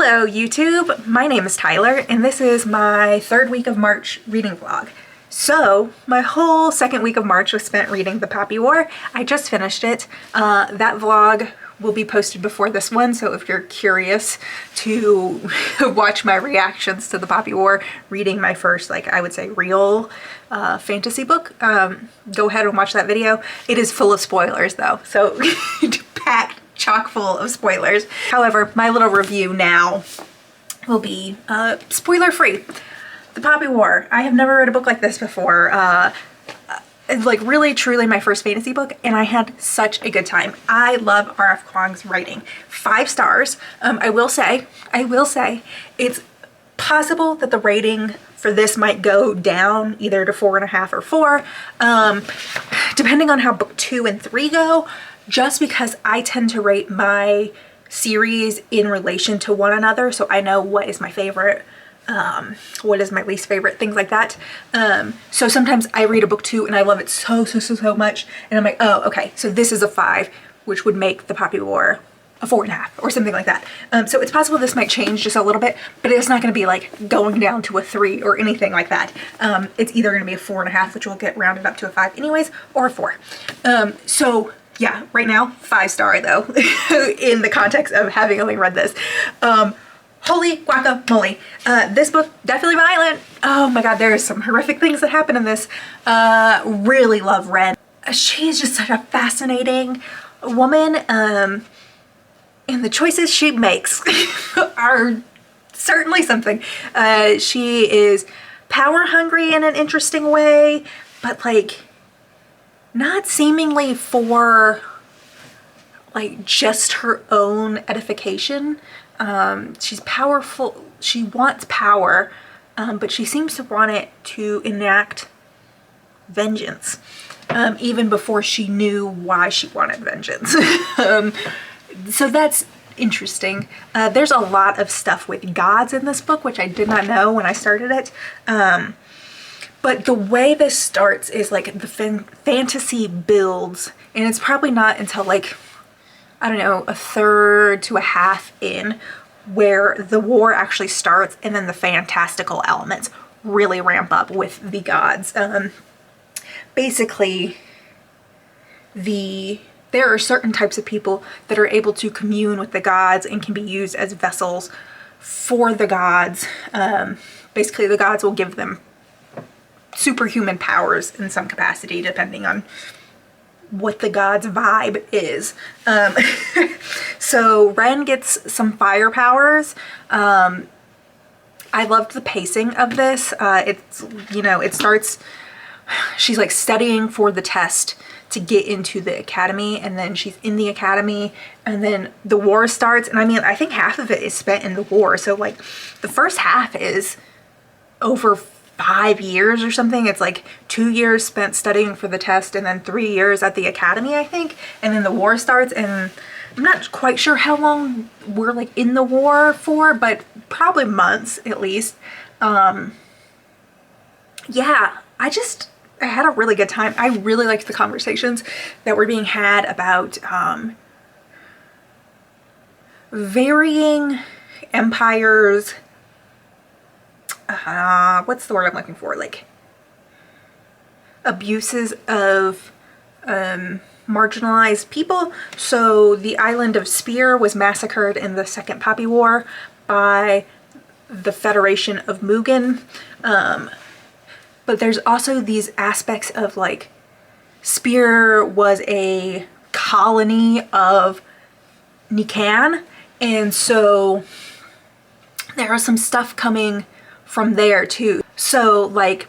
Hello YouTube, my name is Tyler and this is my third week of March reading vlog. So my whole second week of March was spent reading The Poppy War. I just finished it. That vlog will be posted before this one, so if you're curious to watch my reactions to The Poppy War, reading my first, I would say, real fantasy book, go ahead and watch that video. It is full of spoilers though, so packed chock full of spoilers. However, my little review now will be spoiler free. The Poppy War. I have never read a book like this before. It's like really truly my first fantasy book and I had such a good time. I love R.F. Kuang's writing. 5 stars. I will say it's possible that the rating for this might go down either to 4.5 or 4, depending on how book 2 and 3 go, just because I tend to rate my series in relation to one another, so I know what is my favorite, what is my least favorite, things like that. So sometimes I read a book 2 and I love it so much and I'm like, oh okay, so this is a 5, which would make The Poppy War a 4.5 or something like that. So it's possible this might change just a little bit, but it's not going to be like going down to a 3 or anything like that. It's either going to be a 4.5, which will get rounded up to a 5 anyways, or a 4. So yeah, right now 5-star though, in the context of having only read this. Holy guacamole. This book, definitely violent. Oh my god, there are some horrific things that happen in this. Really love Ren. She is just such a fascinating woman, and the choices she makes are certainly something. She is power hungry in an interesting way, but like not seemingly for like just her own edification. She's powerful, she wants power, but she seems to want it to enact vengeance, even before she knew why she wanted vengeance. So that's interesting. There's a lot of stuff with gods in this book, which I did not know when I started it. But the way this starts is like the fantasy builds, and it's probably not until like, I don't know, a third to a half in where the war actually starts and then the fantastical elements really ramp up with the gods. Basically, there are certain types of people that are able to commune with the gods and can be used as vessels for the gods. Basically, the gods will give them superhuman powers in some capacity, depending on what the god's vibe is. So Ren gets some fire powers. I loved the pacing of this. It's, you know, it starts, she's like studying for the test to get into the academy, and then she's in the academy, and then the war starts. And I mean, I think half of it is spent in the war. So like the first half is over 5 years or something. It's like 2 years spent studying for the test and then 3 years at the academy, I think. And then the war starts, and I'm not quite sure how long we're like in the war for, but probably months at least. Yeah, I had a really good time. I really liked the conversations that were being had about varying empires. What's the word I'm looking for? Like abuses of marginalized people. So the island of Spear was massacred in the Second Poppy War by the Federation of Mugen. But there's also these aspects of like Spear was a colony of Nikan, and so there was some stuff coming from there too. So like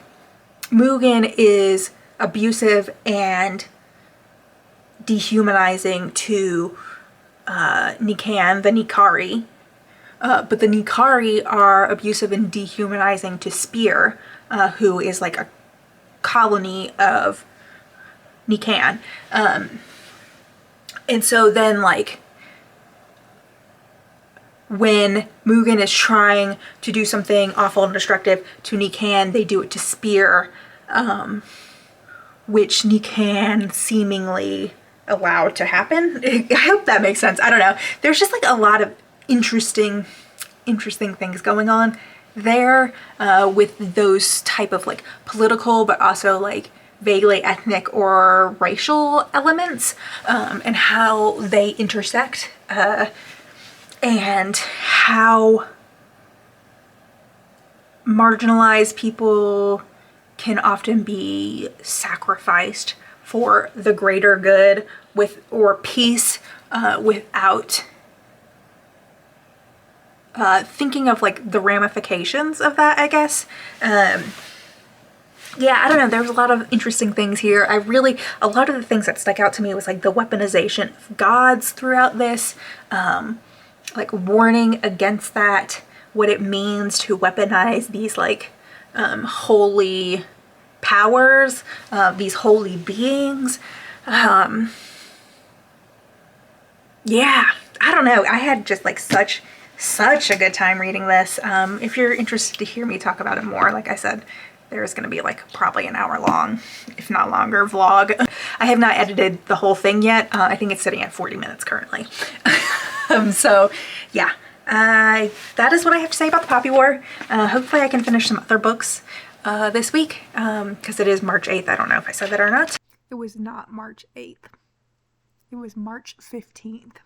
Mugen is abusive and dehumanizing to Nikan, the Nikari, but the Nikari are abusive and dehumanizing to Spear, who is like a colony of Nikan. And so then like when Mugen is trying to do something awful and destructive to Nikan, they do it to Spear, which Nikan seemingly allowed to happen. I hope that makes sense. I don't know. There's just like a lot of interesting interesting things going on there with those type of like political but also like vaguely ethnic or racial elements, and how they intersect, and how marginalized people can often be sacrificed for the greater good or peace, without thinking of like the ramifications of that, I guess. Yeah, I don't know. There's a lot of interesting things here. A lot of the things that stuck out to me was like the weaponization of gods throughout this, like warning against that, what it means to weaponize these like holy powers, these holy beings. Yeah, I don't know. I had just like such a good time reading this. If you're interested to hear me talk about it more, like I said, there's going to be like probably an hour long, if not longer, vlog. I have not edited the whole thing yet. I think it's sitting at 40 minutes currently. So yeah, that is what I have to say about the Poppy War. Hopefully I can finish some other books this week, because it is March 8th. I don't know if I said that or not. It was not March 8th. It was March 15th.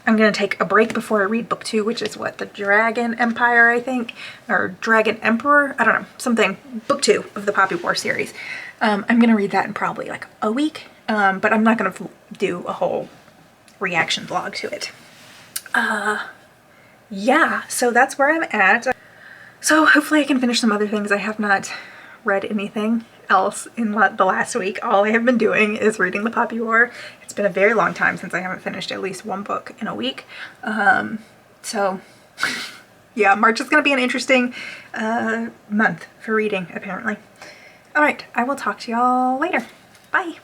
I'm going to take a break before I read book 2, which is what, the Dragon Empire, I think, or Dragon Emperor, I don't know, something, book 2 of the Poppy War series. I'm going to read that in probably like a week, but I'm not going to do a whole reaction vlog to it. Yeah, so that's where I'm at. So hopefully I can finish some other things. I have not read anything else in the last week. All I have been doing is reading the Poppy War. It's been a very long time since I haven't finished at least one book in a week. So yeah, March is going to be an interesting month for reading, apparently. All right, I will talk to y'all later. Bye.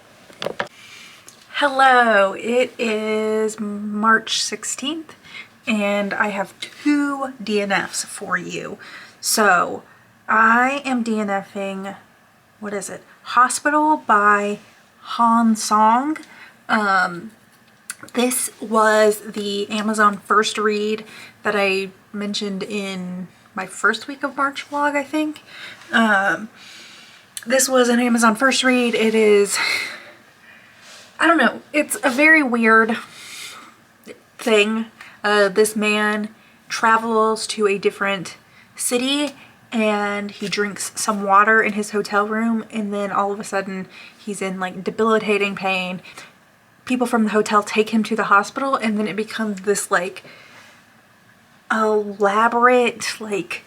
Hello, it is March 16th and I have 2 DNFs for you. So I am DNFing, what is it? Hospital by Han Song. This was the Amazon first read that I mentioned in my first week of March vlog, I think. This was an Amazon first read. It is, I don't know, it's a very weird thing. This man travels to a different city and he drinks some water in his hotel room, and then all of a sudden he's in like debilitating pain. People from the hotel take him to the hospital, and then it becomes this like elaborate, like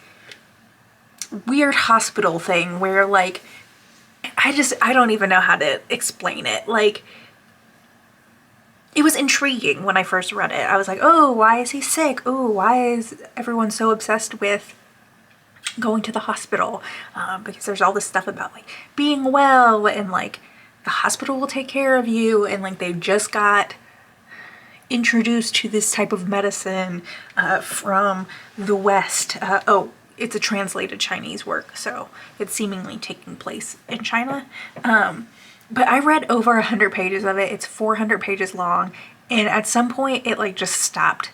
weird hospital thing where like I don't even know how to explain it. Like, it was intriguing when I first read it. I was like, oh, why is he sick? Oh, why is everyone so obsessed with going to the hospital? Because there's all this stuff about like being well, and like the hospital will take care of you, and like they just got introduced to this type of medicine from the West. Oh, it's a translated Chinese work, so it's seemingly taking place in China. But I read over 100 pages of it. It's 400 pages long, and at some point it like just stopped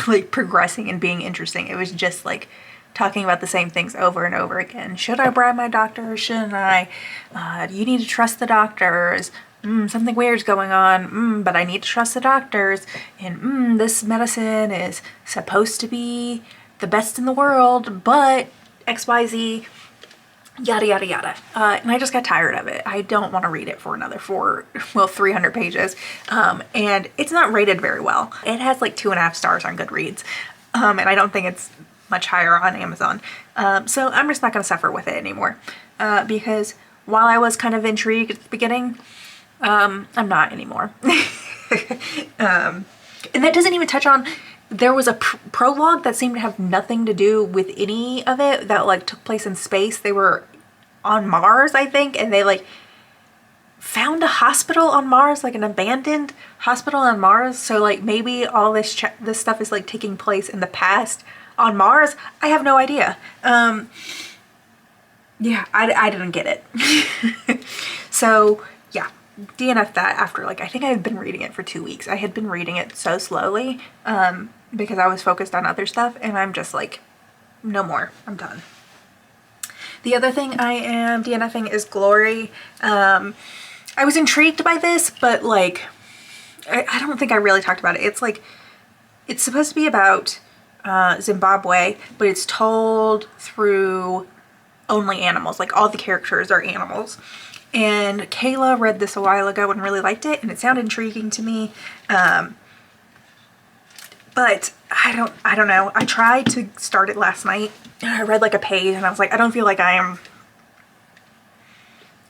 like progressing and being interesting. It was just like talking about the same things over and over again. Should I bribe my doctor or shouldn't I? You need to trust the doctors. Something weird's going on, but I need to trust the doctors. And this medicine is supposed to be the best in the world, but XYZ, yada yada yada. And I just got tired of it. I don't want to read it for another 300 pages. And it's not rated very well. It has like 2.5 stars on Goodreads. And I don't think it's much higher on Amazon. So I'm just not going to suffer with it anymore. Because while I was kind of intrigued at the beginning, I'm not anymore. And that doesn't even touch on, there was a prologue that seemed to have nothing to do with any of it, that like took place in space. They were on Mars, I think, and they like found a hospital on Mars, like an abandoned hospital on Mars. So like maybe all this stuff is like taking place in the past on Mars. I have no idea. Yeah, I didn't get it. So yeah, DNF that after, like, I think I had been reading it for 2 weeks. I had been reading it so slowly because I was focused on other stuff, and I'm just like, no more. I'm done. The other thing I am DNFing is Glory. I was intrigued by this, but like, I don't think I really talked about it. It's like, it's supposed to be about Zimbabwe, but it's told through only animals. Like, all the characters are animals. And Kayla read this a while ago and really liked it, and it sounded intriguing to me. But I don't know. I tried to start it last night. I read like a page and I was like, I don't feel like I am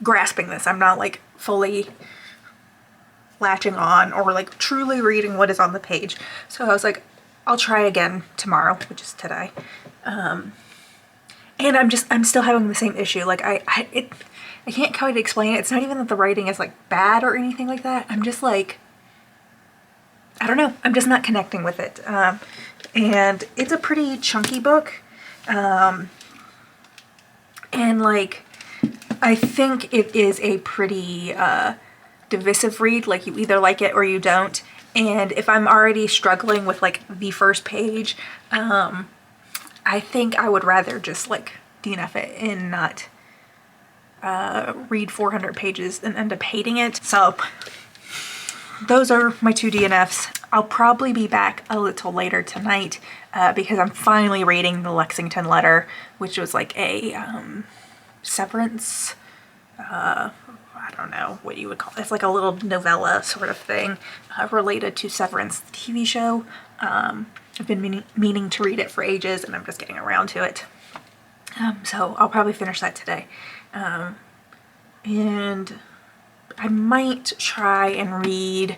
grasping this. I'm not like fully latching on or like truly reading what is on the page. So I was like, I'll try again tomorrow, which is today. And I'm still having the same issue. Like I can't quite explain it. It's not even that the writing is like bad or anything like that. I'm just like, I don't know. I'm just not connecting with it. And it's a pretty chunky book. And like, I think it is a pretty divisive read. Like, you either like it or you don't. And if I'm already struggling with like the first page, I think I would rather just like DNF it and not read 400 pages and end up hating it. So those are my 2 DNFs. I'll probably be back a little later tonight because I'm finally reading the Lexington letter, which was like a severance, I don't know what you would call it. It's like a little novella sort of thing related to Severance, the TV show. I've been meaning to read it for ages, and I'm just getting around to it. So I'll probably finish that today. And I might try and read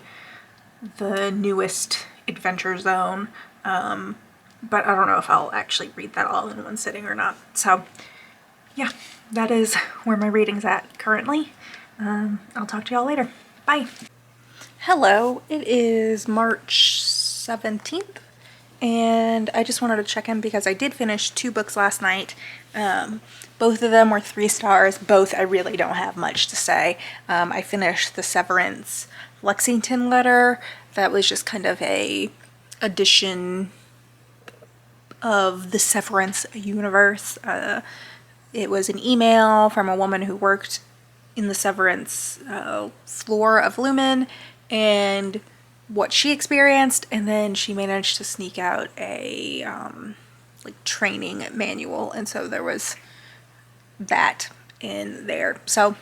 the newest Adventure Zone, but I don't know if I'll actually read that all in one sitting or not. So yeah, that is where my reading's at currently. I'll talk to y'all later. Bye. Hello, it is March 17th, and I just wanted to check in because I did finish 2 books last night. Both of them were 3 stars. Both I really don't have much to say. I finished the Severance Lexington letter. That was just kind of a addition of the Severance universe. It was an email from a woman who worked in the Severance floor of Lumen and what she experienced, and then she managed to sneak out a like training manual, and so there was that in there. So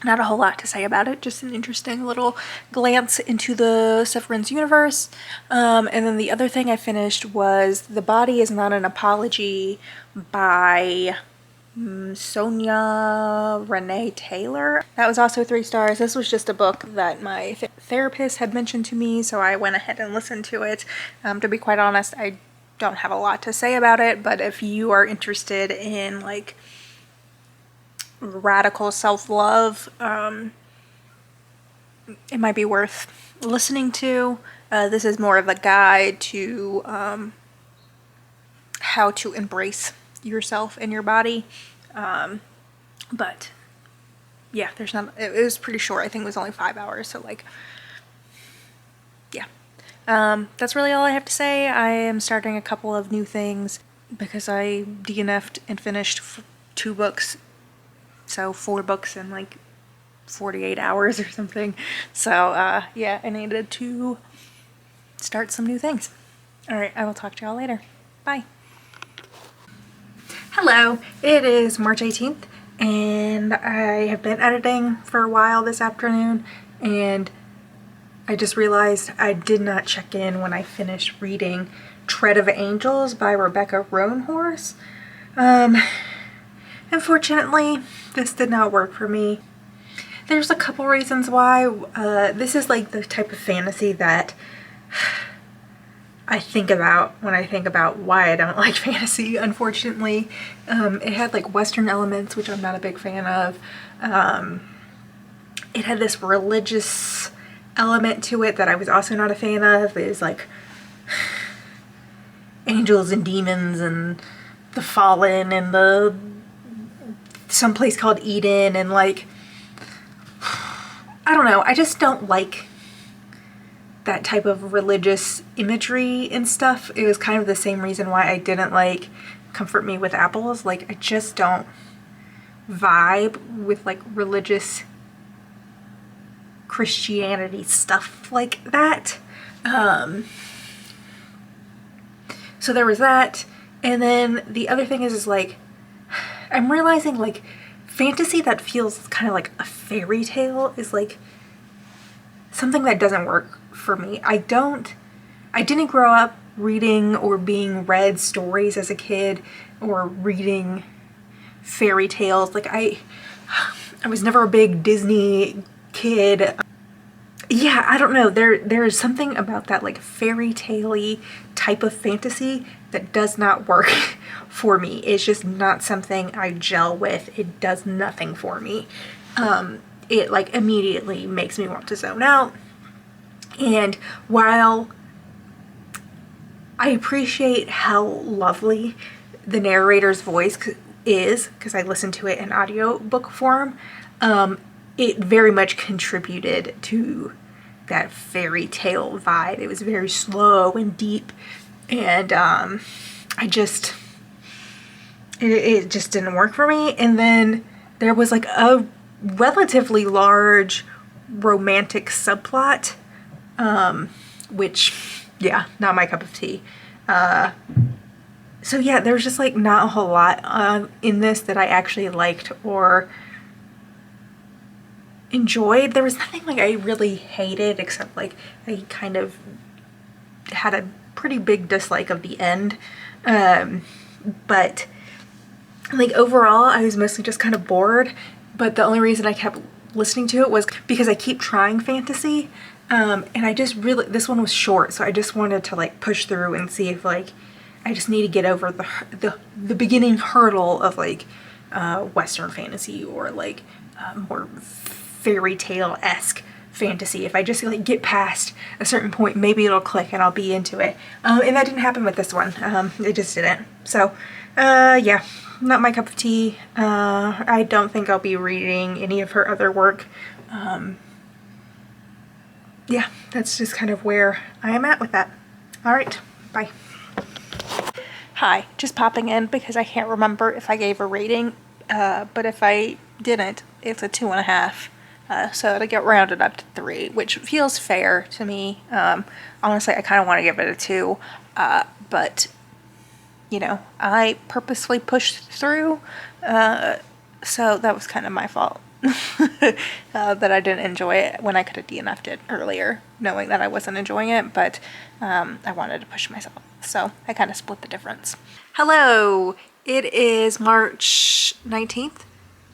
not a whole lot to say about it, just an interesting little glance into the Severance universe. And then the other thing I finished was The Body Is Not an Apology by Sonia Renee Taylor. That was also 3 stars. This was just a book that my therapist had mentioned to me, so I went ahead and listened to it. To be quite honest, I don't have a lot to say about it, but if you are interested in like radical self-love, it might be worth listening to. This is more of a guide to how to embrace yourself and your body. But yeah, there's not, it was pretty short. I think it was only 5 hours. So like, yeah. That's really all I have to say. I am starting a couple of new things because I DNF'd and finished 2 books. So 4 books in like 48 hours or something. So yeah, I needed to start some new things. All right, I will talk to y'all later. Bye. Hello, it is March 18th, and I have been editing for a while this afternoon, and I just realized I did not check in when I finished reading Tread of Angels by Rebecca Roanhorse. Unfortunately, this did not work for me. There's a couple reasons why. This is like the type of fantasy that I think about when I think about why I don't like fantasy, unfortunately. It had like Western elements, which I'm not a big fan of. It had this religious element to it that I was also not a fan of. It was like angels and demons and the fallen and the someplace called Eden, and like I don't know, I just don't like that type of religious imagery and stuff. It was kind of the same reason why I didn't like Comfort Me with Apples. Like, I just don't vibe with like religious Christianity stuff like that. So there was that. And then the other thing is like, I'm realizing like fantasy that feels kind of like a fairy tale is like something that doesn't work for me. I didn't grow up reading or being read stories as a kid or reading fairy tales. Like I was never a big Disney kid. Yeah, I don't know. There's something about that like fairy tale-y type of fantasy that does not work for me. It's just not something I gel with. It does nothing for me. It like immediately makes me want to zone out. And while I appreciate how lovely the narrator's voice is, because I listened to it in audiobook form, it very much contributed to that fairy tale vibe. It was very slow and deep, and it just didn't work for me. And then there was like a relatively large romantic subplot, which, yeah, not my cup of tea. So yeah, there's just like not a whole lot in this that I actually liked or enjoyed. There was nothing like I really hated, except like I kind of had a pretty big dislike of the end. But like overall, I was mostly just kind of bored. But the only reason I kept listening to it was because I keep trying fantasy. And I just really, this one was short, so I just wanted to like push through and see if like I just need to get over the beginning hurdle of like Western fantasy or like more fairy tale-esque fantasy. If I just like get past a certain point, maybe it'll click and I'll be into it. And that didn't happen with this one. It just didn't. So yeah, not my cup of tea. I don't think I'll be reading any of her other work. Yeah, that's just kind of where I am at with that. All right, bye. Hi, just popping in because I can't remember if I gave a rating, but if I didn't, it's a 2.5. So to get rounded up to 3, which feels fair to me. Honestly, I kind of want to give it a 2, but you know, I purposely pushed through, so that was kind of my fault. That I didn't enjoy it when I could have DNF'd it earlier, knowing that I wasn't enjoying it, but I wanted to push myself. So I kind of split the difference. Hello, it is March 19th,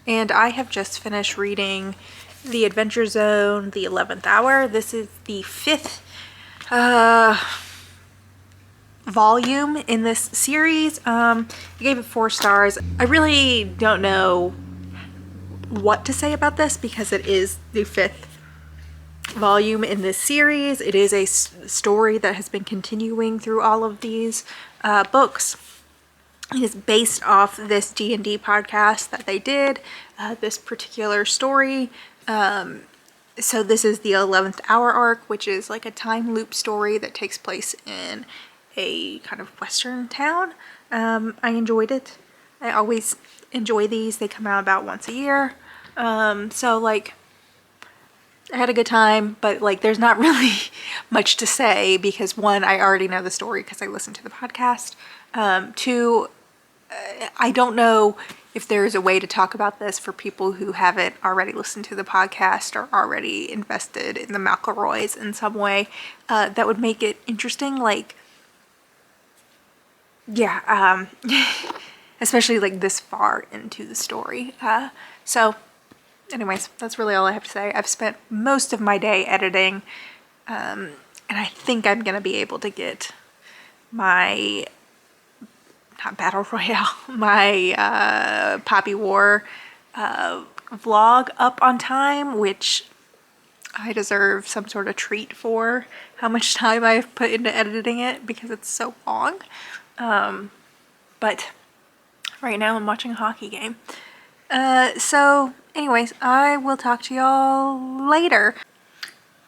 and I have just finished reading The Adventure Zone, The 11th Hour. This is the 5th volume in this series. I gave it 4 stars. I really don't know what to say about this because it is the 5th volume in this series. It is a story that has been continuing through all of these books. It is based off this D&D podcast that they did, this particular story. So this is the 11th Hour arc, which is like a time loop story that takes place in a kind of western town. I enjoyed it. I always enjoy these. They come out about once a year. So like I had a good time, but like there's not really much to say because 1, I already know the story because I listened to the podcast. 2, I don't know if there's a way to talk about this for people who haven't already listened to the podcast or already invested in the McElroys in some way, that would make it interesting. Like, yeah, especially like this far into the story. So anyways, that's really all I have to say. I've spent most of my day editing, and I think I'm gonna be able to get my, not Battle Royale, my Poppy War vlog up on time, which I deserve some sort of treat for how much time I've put into editing it because it's so long. But right now I'm watching a hockey game. So anyways, I will talk to y'all later.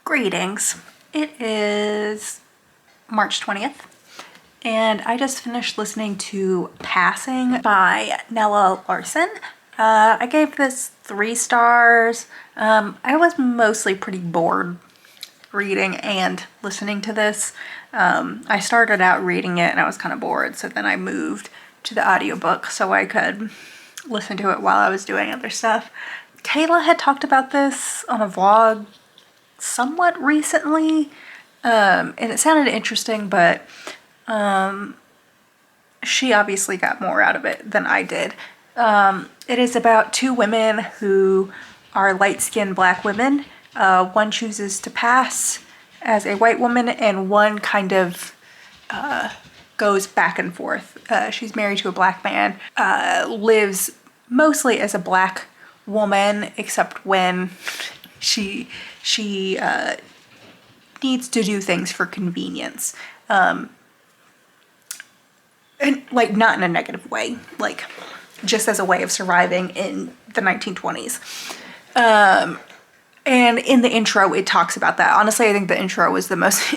Greetings. It is March 20th. And I just finished listening to Passing by Nella Larson. I gave this 3 stars. I was mostly pretty bored reading and listening to this. I started out reading it and I was kind of bored, so then I moved to the audiobook so I could listen to it while I was doing other stuff. Kayla had talked about this on a vlog somewhat recently, and it sounded interesting, but she obviously got more out of it than I did. It is about 2 women who are light-skinned black women. One chooses to pass as a white woman and one kind of goes back and forth. She's married to a black man, lives mostly as a black woman except when she needs to do things for convenience. And like not in a negative way, like just as a way of surviving in the 1920s. And in the intro, it talks about that. Honestly, I think the intro was the most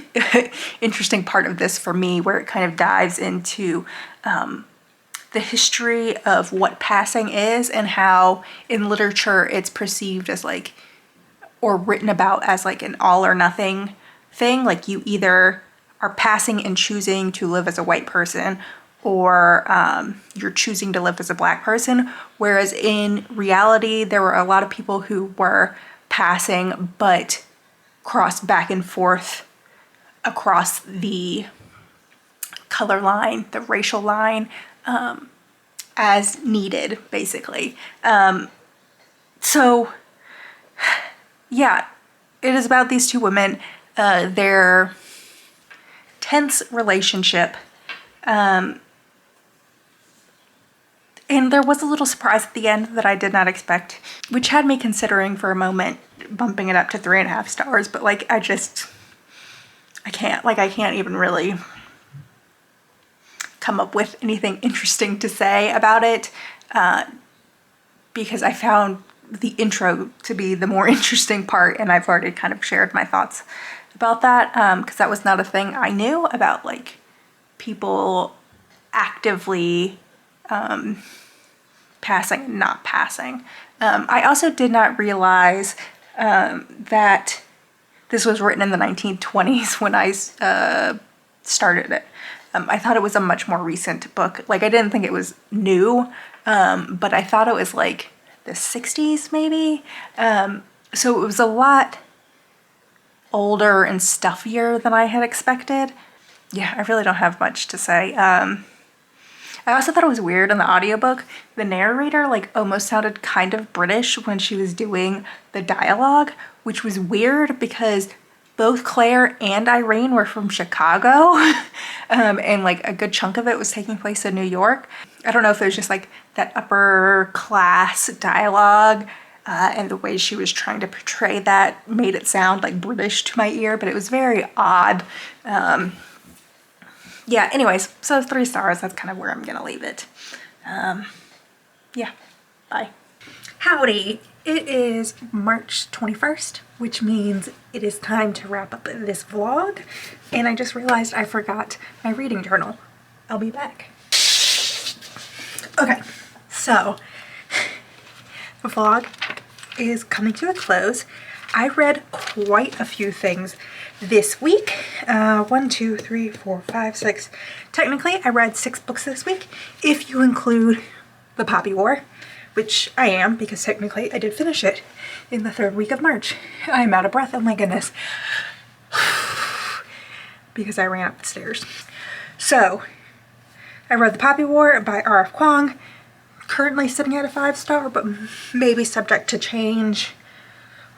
interesting part of this for me, where it kind of dives into the history of what passing is and how in literature it's perceived as like, or written about as like an all or nothing thing. Like you either are passing and choosing to live as a white person, or you're choosing to live as a black person. Whereas in reality, there were a lot of people who were passing but crossed back and forth across the color line, the racial line, as needed, basically. So yeah, it is about these 2 women, their tense relationship. And there was a little surprise at the end that I did not expect, which had me considering for a moment bumping it up to 3.5 stars, but like I can't even really come up with anything interesting to say about it, because I found the intro to be the more interesting part, and I've already kind of shared my thoughts about that, because that was not a thing I knew about, like people actively passing and not passing. I also did not realize that this was written in the 1920s when I started it. I thought it was a much more recent book. Like I didn't think it was new, but I thought it was like the 60s maybe. So it was a lot older and stuffier than I had expected. Yeah, I really don't have much to say. I also thought it was weird in the audiobook. The narrator like almost sounded kind of British when she was doing the dialogue, which was weird because both Claire and Irene were from Chicago, and like a good chunk of it was taking place in New York. I don't know if it was just like that upper class dialogue, and the way she was trying to portray that made it sound like British to my ear, but it was very odd. Yeah, anyways, so 3 stars, that's kind of where I'm gonna leave it. Yeah, bye. Howdy, it is March 21st, which means it is time to wrap up this vlog, and I just realized I forgot my reading journal. I'll be back. Okay, so the vlog is coming to a close. I read quite a few things this week. 1, 2, 3, 4, 5, 6. Technically, I read 6 books this week, if you include The Poppy War, which I am, because technically I did finish it in the 3rd week of March. I'm out of breath, oh my goodness. Because I ran up the stairs. So, I read The Poppy War by R.F. Kuang, currently sitting at a 5-star, but maybe subject to change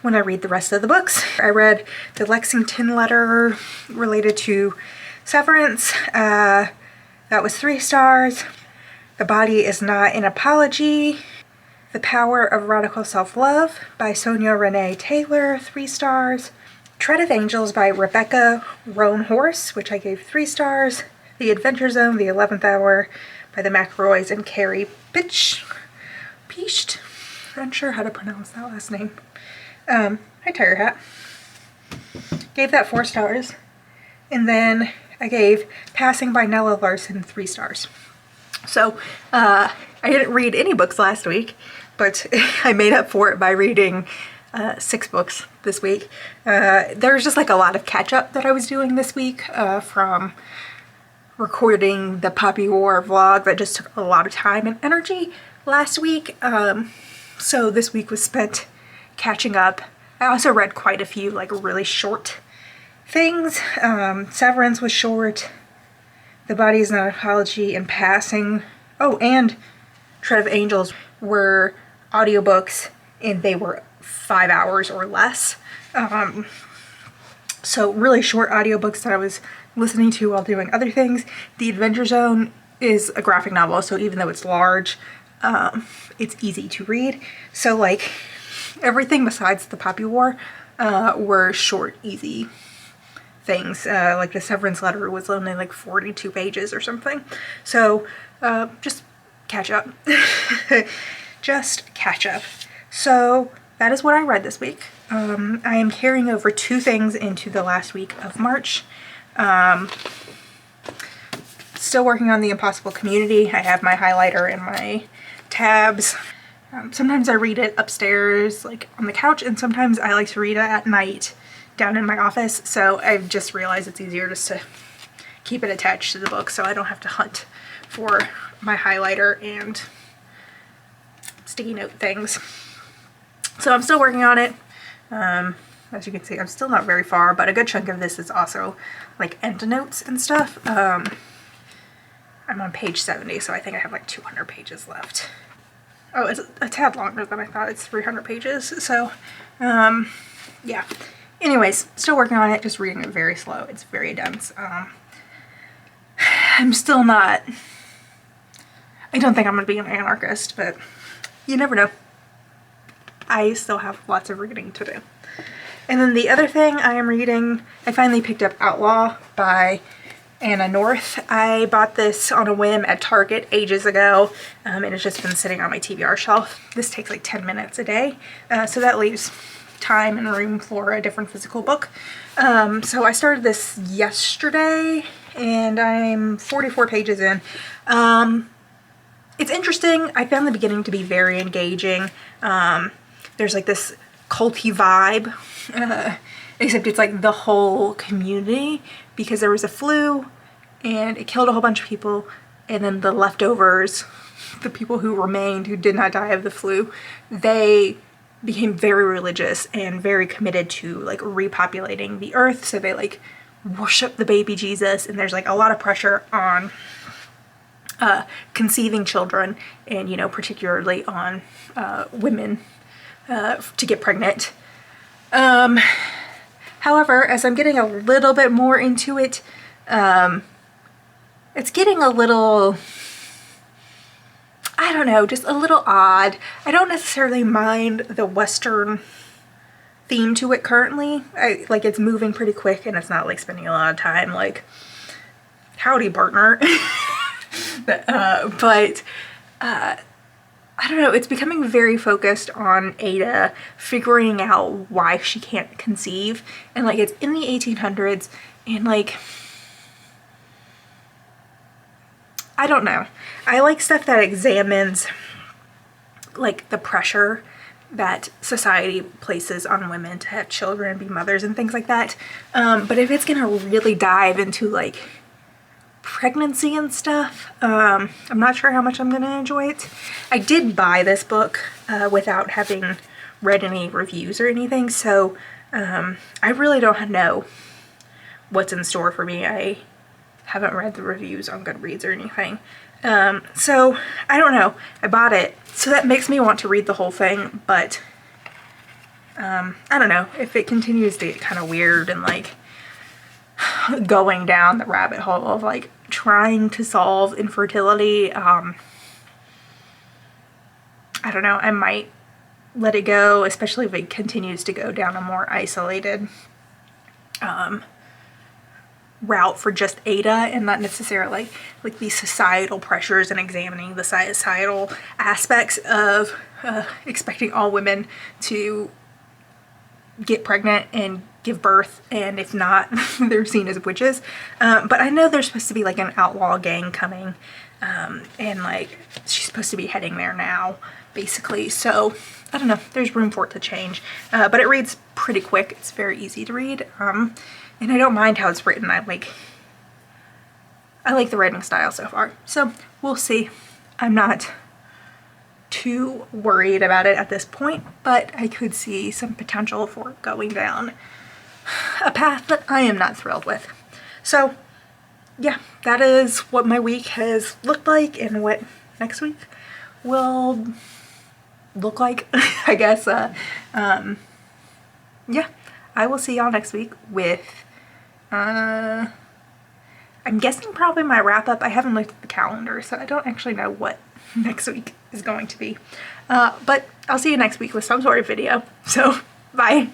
when I read the rest of the books. I read the Lexington letter related to severance. That was 3 stars. The Body Is Not an Apology. The Power of Radical Self-Love by Sonia Renee Taylor, 3 stars. Tread of Angels by Rebecca Roanhorse, which I gave 3 stars. The Adventure Zone, The 11th Hour by the McElroys and Carrie Picht. unsure how to pronounce that last name. Hi, Tiger Hat. Gave that 4 stars. And then I gave Passing by Nella Larson 3 stars. So I didn't read any books last week, but I made up for it by reading 6 books this week. There's just like a lot of catch up that I was doing this week from recording the Poppy War vlog that just took a lot of time and energy last week. So this week was spent catching up. I also read quite a few like really short things. Severance was short. The Body is Not an Apology and Passing. Oh, and Tread of Angels were audiobooks and they were 5 hours or less. So really short audiobooks that I was listening to while doing other things. The Adventure Zone is a graphic novel, so even though it's large, it's easy to read. So like everything besides the Poppy War were short, easy things. Like the Severance letter was only like 42 pages or something. So just catch up. Just catch up. So that is what I read this week. I am carrying over 2 things into the last week of March. Still working on The Impossible Community. I have my highlighter and my tabs. Sometimes I read it upstairs, like on the couch, and sometimes I like to read it at night down in my office. So I've just realized it's easier just to keep it attached to the book so I don't have to hunt for my highlighter and sticky note things. So I'm still working on it. As you can see, I'm still not very far, but a good chunk of this is also like endnotes and stuff. I'm on page 70, so I think I have like 200 pages left. Oh, it's a tad longer than I thought. It's 300 pages. So, yeah. Anyways, still working on it, just reading it very slow. It's very dense. I'm still not... I don't think I'm going to be an anarchist, but you never know. I still have lots of reading to do. And then the other thing I am reading, I finally picked up Outlaw by Anna North. I bought this on a whim at Target ages ago, and it's just been sitting on my TBR shelf. This takes like 10 minutes a day, so that leaves time and room for a different physical book. So I started this yesterday, and I'm 44 pages in. It's interesting. I found the beginning to be very engaging. There's like this culty vibe, except it's like the whole community, because there was a flu and it killed a whole bunch of people, and then the leftovers, the people who remained who did not die of the flu, they became very religious and very committed to like repopulating the earth. So they like worship the baby Jesus, and there's like a lot of pressure on conceiving children, and you know, particularly on women to get pregnant. However, as I'm getting a little bit more into it, it's getting a little, I don't know, just a little odd. I don't necessarily mind the Western theme to it currently. Like it's moving pretty quick, and it's not like spending a lot of time like, howdy partner. But I don't know, it's becoming very focused on Ada figuring out why she can't conceive, and like it's in the 1800s, and like, I don't know. I like stuff that examines like the pressure that society places on women to have children and be mothers and things like that. But if it's gonna really dive into like pregnancy and stuff, I'm not sure how much I'm gonna enjoy it. I did buy this book without having read any reviews or anything, so I really don't know what's in store for me. I haven't read the reviews on Goodreads or anything. So I don't know. I bought it, so that makes me want to read the whole thing, but I don't know. If it continues to get kind of weird and like going down the rabbit hole of like trying to solve infertility, I don't know, I might let it go, especially if it continues to go down a more isolated route for just Ada and not necessarily like these societal pressures and examining the societal aspects of expecting all women to get pregnant and give birth, and if not, they're seen as witches. But I know there's supposed to be like an outlaw gang coming, and like she's supposed to be heading there now, basically. So I don't know, there's room for it to change, but it reads pretty quick. It's very easy to read, and I don't mind how it's written. I like the writing style so far, so we'll see. I'm not too worried about it at this point, but I could see some potential for going down a path that I am not thrilled with. So yeah, that is what my week has looked like and what next week will look like, I guess. Yeah, I will see y'all next week with I'm guessing probably my wrap up. I haven't looked at the calendar, so I don't actually know what next week is going to be. But I'll see you next week with some sort of video. So bye.